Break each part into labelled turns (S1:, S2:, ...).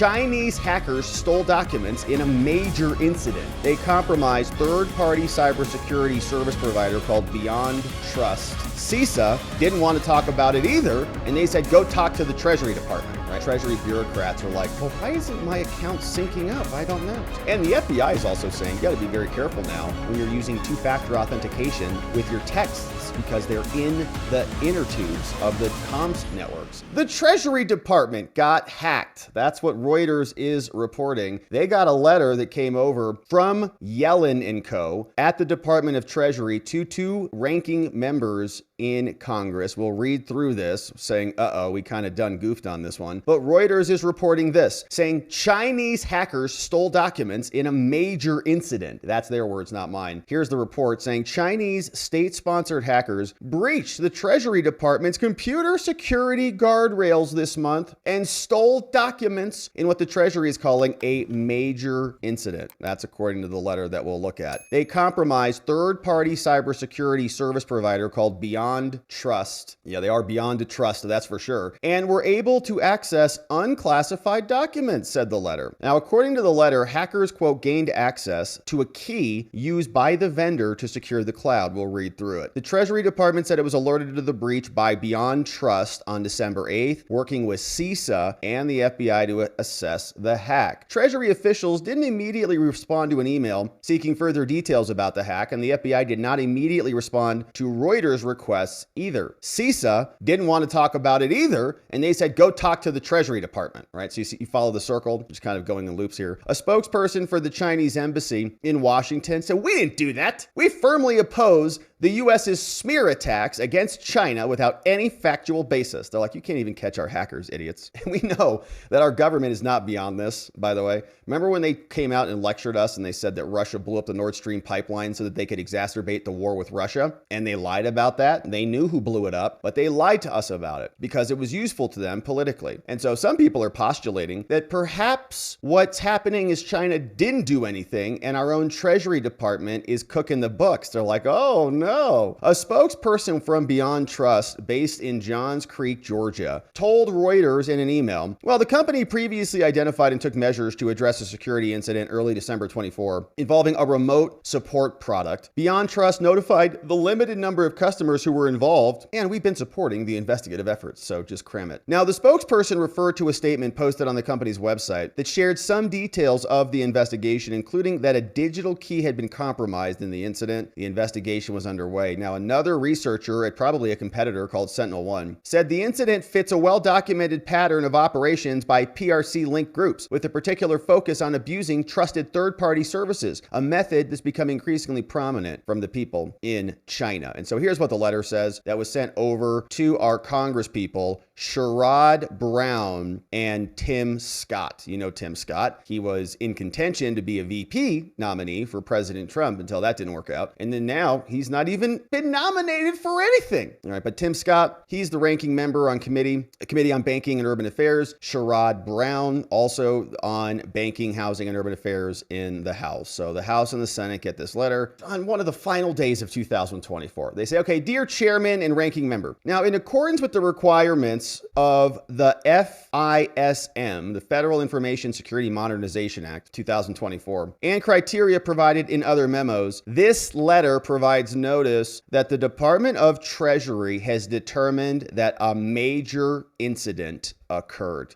S1: Chinese hackers stole documents in a major incident. They compromised third-party cybersecurity service provider called Beyond Trust. CISA didn't want to talk about it either, and they said, go talk to the Treasury Department. Right? Treasury bureaucrats are like, well, why isn't my account syncing up? I don't know. And the FBI is also saying, you got to be very careful now when you're using two-factor authentication with your texts, because they're in the inner tubes of the comms networks. The Treasury Department got hacked. That's what Reuters is reporting. They got a letter that came over from Yellen and Co. at the Department of Treasury to two ranking members in Congress. We'll read through this saying, we kind of done goofed on this one. But Reuters is reporting this, saying Chinese hackers stole documents in a major incident. That's their words, not mine. Here's the report saying Chinese state-sponsored hackers breached the Treasury Department's computer security guardrails this month and stole documents in what the Treasury is calling a major incident. That's according to the letter that we'll look at. They compromised third-party cybersecurity service provider called Beyond Trust. Yeah, they are beyond trust, that's for sure. And were able to access unclassified documents, said the letter. Now, according to the letter, hackers, quote, gained access to a key used by the vendor to secure the cloud. We'll read through it. The Treasury Department said it was alerted to the breach by Beyond Trust on December 8th, working with CISA and the FBI to assess the hack. Treasury officials didn't immediately respond to an email seeking further details about the hack, and the FBI did not immediately respond to Reuters' requests either. CISA didn't want to talk about it either, and they said, go talk to the Treasury Department, right? So you follow the circle, just kind of going in loops here. A spokesperson for the Chinese embassy in Washington said, we didn't do that. We firmly oppose the U.S.'s smear attacks against China without any factual basis. They're like, you can't even catch our hackers, idiots. And we know that our government is not beyond this, by the way. Remember when they came out and lectured us and they said that Russia blew up the Nord Stream pipeline so that they could exacerbate the war with Russia? And they lied about that. They knew who blew it up, but they lied to us about it because it was useful to them politically. And so some people are postulating that perhaps what's happening is China didn't do anything and our own Treasury Department is cooking the books. They're like, oh no. A spokesperson from Beyond Trust, based in Johns Creek, Georgia, told Reuters in an email, well, the company previously identified and took measures to address a security incident early December 24 involving a remote support product. Beyond Trust notified the limited number of customers who were involved, and we've been supporting the investigative efforts, so just cram it. Now, the spokesperson referred to a statement posted on the company's website that shared some details of the investigation, including that a digital key had been compromised in the incident. The investigation was underway. Now, another researcher at probably a competitor called SentinelOne said the incident fits a well-documented pattern of operations by PRC-linked groups with a particular focus on abusing trusted third-party services, a method that's becoming increasingly prominent from the people in China. And so here's what the letter says that was sent over to our Congress people, Sherrod Brown and Tim Scott. You know Tim Scott. He was in contention to be a VP nominee for President Trump until that didn't work out. And then now he's not even been nominated for anything. All right, but Tim Scott, he's the ranking member on a committee on banking and urban affairs. Sherrod Brown, also on banking, housing, and urban affairs in the House. So the House and the Senate get this letter on one of the final days of 2024. They say, okay, dear chairman and ranking member. Now, in accordance with the requirements of the FISM, the Federal Information Security Modernization Act, 2024, and criteria provided in other memos, this letter provides notice that the Department of Treasury has determined that a major incident occurred.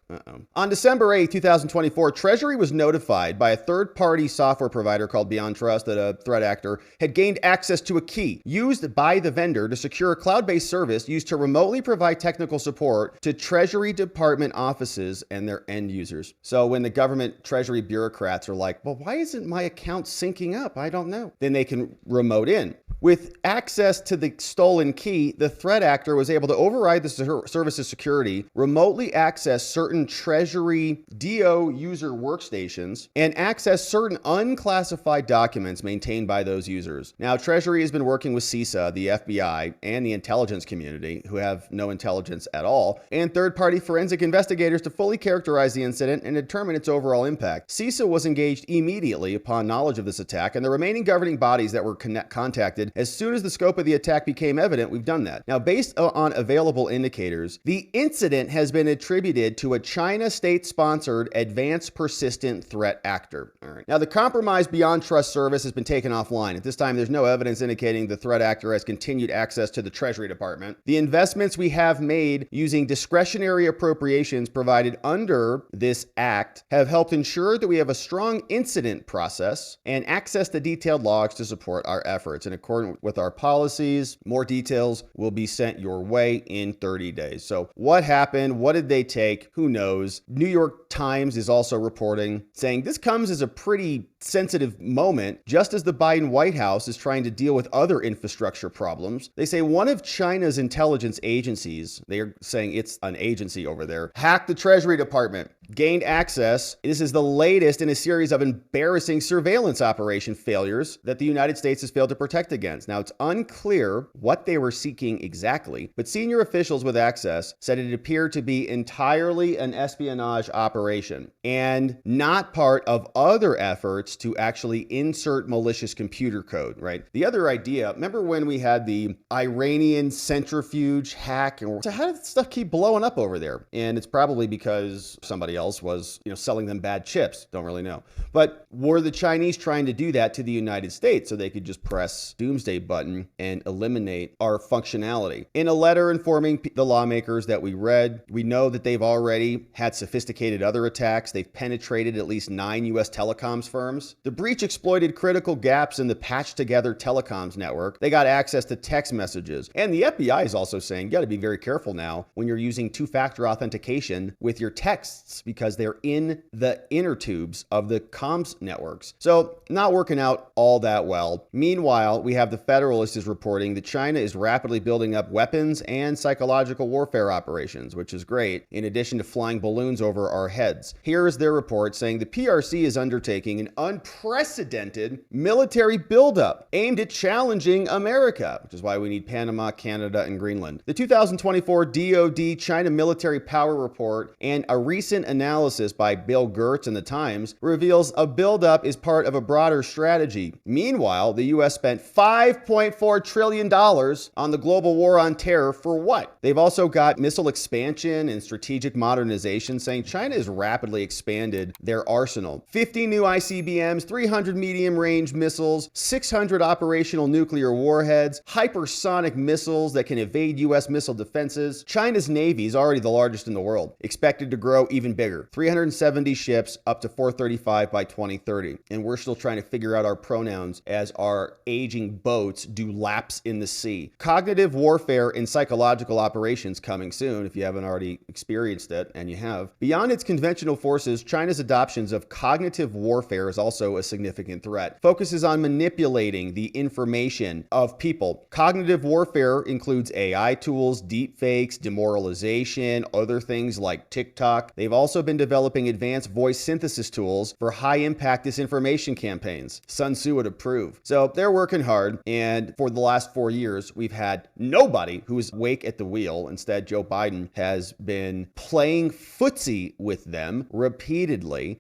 S1: On December 8, 2024, Treasury was notified by a third-party software provider called Beyond Trust that a threat actor had gained access to a key used by the vendor to secure a cloud-based service used to remotely provide technical support to Treasury Department offices and their end users. So when the government Treasury bureaucrats are like, well, why isn't my account syncing up? I don't know. Then they can remote in. With access to the stolen key, the threat actor was able to override the service's security, remotely access certain Treasury DO user workstations, and access certain unclassified documents maintained by those users. Now, Treasury has been working with CISA, the FBI, and the intelligence community, who have no intelligence at all, and third-party forensic investigators to fully characterize the incident and determine its overall impact. CISA was engaged immediately upon knowledge of this attack, and the remaining governing bodies that were contacted as soon as the scope of the attack became evident. We've done that. Now, based on available indicators, the incident has been attributed attributed to a China state-sponsored advanced persistent threat actor. All right. Now, the compromised Beyond Trust service has been taken offline. At this time, there's no evidence indicating the threat actor has continued access to the Treasury Department. The investments we have made using discretionary appropriations provided under this act have helped ensure that we have a strong incident process and access to detailed logs to support our efforts. In accordance with our policies, more details will be sent your way in 30 days. So what happened? What did they take? Who knows? New York Times is also reporting, saying this comes as a pretty sensitive moment, just as the Biden White House is trying to deal with other infrastructure problems. They say one of China's intelligence agencies, they are saying it's an agency over there, hacked the Treasury Department, gained access. This is the latest in a series of embarrassing surveillance operation failures that the United States has failed to protect against. Now, it's unclear what they were seeking exactly, but senior officials with access said it appeared to be entirely an espionage operation and not part of other efforts to actually insert malicious computer code, right? The other idea, remember when we had the Iranian centrifuge hack? And so how did stuff keep blowing up over there? And it's probably because somebody else was, selling them bad chips. Don't really know. But were the Chinese trying to do that to the United States so they could just press doomsday button and eliminate our functionality? In a letter informing the lawmakers that we read, we know that they've already had sophisticated other attacks. They've penetrated at least 9 U.S. telecoms firms. The breach exploited critical gaps in the patched together telecoms network. They got access to text messages. And the FBI is also saying, you got to be very careful now when you're using two-factor authentication with your texts, because they're in the inner tubes of the comms networks. So not working out all that well. Meanwhile, we have the Federalist is reporting that China is rapidly building up weapons and psychological warfare operations, which is great, in addition to flying balloons over our heads. Here is their report saying the PRC is undertaking an unprecedented military buildup aimed at challenging America, which is why we need Panama, Canada, and Greenland. The 2024 DoD China Military Power Report and a recent analysis by Bill Gertz in the Times reveals a buildup is part of a broader strategy. Meanwhile, the U.S. spent $5.4 trillion on the global war on terror for what? They've also got missile expansion and strategic modernization, saying China has rapidly expanded their arsenal. 50 new ICBMs, 300 medium-range missiles, 600 operational nuclear warheads, hypersonic missiles that can evade U.S. missile defenses. China's Navy is already the largest in the world, expected to grow even bigger. 370 ships, up to 435 by 2030. And we're still trying to figure out our pronouns as our aging boats do laps in the sea. Cognitive warfare and psychological operations coming soon, if you haven't already experienced it, and you have. Beyond its conventional forces, China's adoptions of cognitive warfare is also a significant threat. Focuses on manipulating the information of people. Cognitive warfare includes AI tools, deepfakes, demoralization, other things like TikTok. They've also been developing advanced voice synthesis tools for high-impact disinformation campaigns. Sun Tzu would approve. So they're working hard, and for the last 4 years, we've had nobody who's awake at the wheel. Instead, Joe Biden has been playing footsie with them repeatedly,